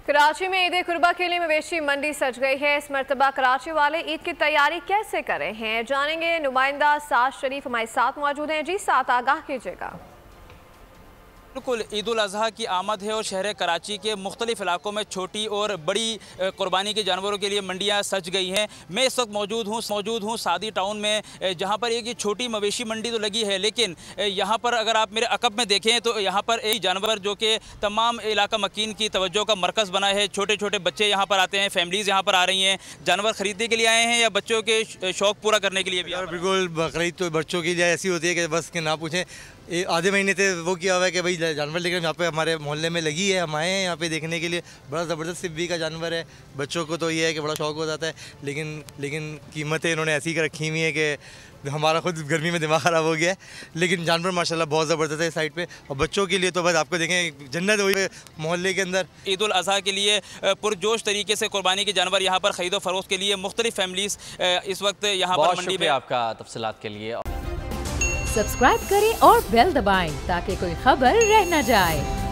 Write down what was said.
कराची में ईद कुर्बा के लिए मवेशी मंडी सज गई है। इस मरतबा कराची वाले ईद की तैयारी कैसे कर रहे हैं, जानेंगे। नुमाइंदा साद शरीफ हमारे साथ मौजूद हैं। जी साथ, आगाह कीजिएगा। बिल्कुल, ईद उल अज़हा की आमद है और शहर कराची के मुख्तलिफ इलाकों में छोटी और बड़ी कुर्बानी के जानवरों के लिए मंडियाँ सज गई हैं। मैं इस वक्त मौजूद हूँ सादी टाउन में, जहाँ पर एक छोटी मवेशी मंडी तो लगी है, लेकिन यहाँ पर अगर आप मेरे अकब में देखें तो यहाँ पर एक जानवर जो कि तमाम इलाका मकीन की तवज्जो का मरकज़ बना है। छोटे छोटे बच्चे यहाँ पर आते हैं, फैमिलीज़ यहाँ पर आ रही हैं। जानवर ख़रीदने के लिए आए हैं या बच्चों के शौक़ पूरा करने के लिए भी? बिल्कुल, बकरीद तो बच्चों की ऐसी होती है कि बस के ना पूछें। आधे महीने से वो किया हुआ है कि भाई जानवर लेकर यहाँ पे हमारे मोहल्ले में लगी है, हम आए हैं यहाँ पे देखने के लिए। बड़ा ज़बरदस्त सिब्बी का जानवर है। बच्चों को तो ये है कि बड़ा शौक़ हो जाता है, लेकिन कीमतें इन्होंने ऐसी रखी हुई है कि हमारा खुद गर्मी में दिमाग ख़राब हो गया है। लेकिन जानवर माशाल्लाह बहुत ज़बरदस्त है इस साइड पे, और बच्चों के लिए तो बस आपको देखें जन्नत हुई है मोहल्ले के अंदर। ईद उल अज़हा के लिए पुरजोश तरीके से कुर्बानी के जानवर यहाँ पर ख़रीदो फरोख्त के लिए मुख्तलिफ फैमिलीज़ इस वक्त यहाँ पर मंडी में। आपका तफसीलात के लिए सब्सक्राइब करें और बेल दबाएं ताकि कोई खबर रह न जाए।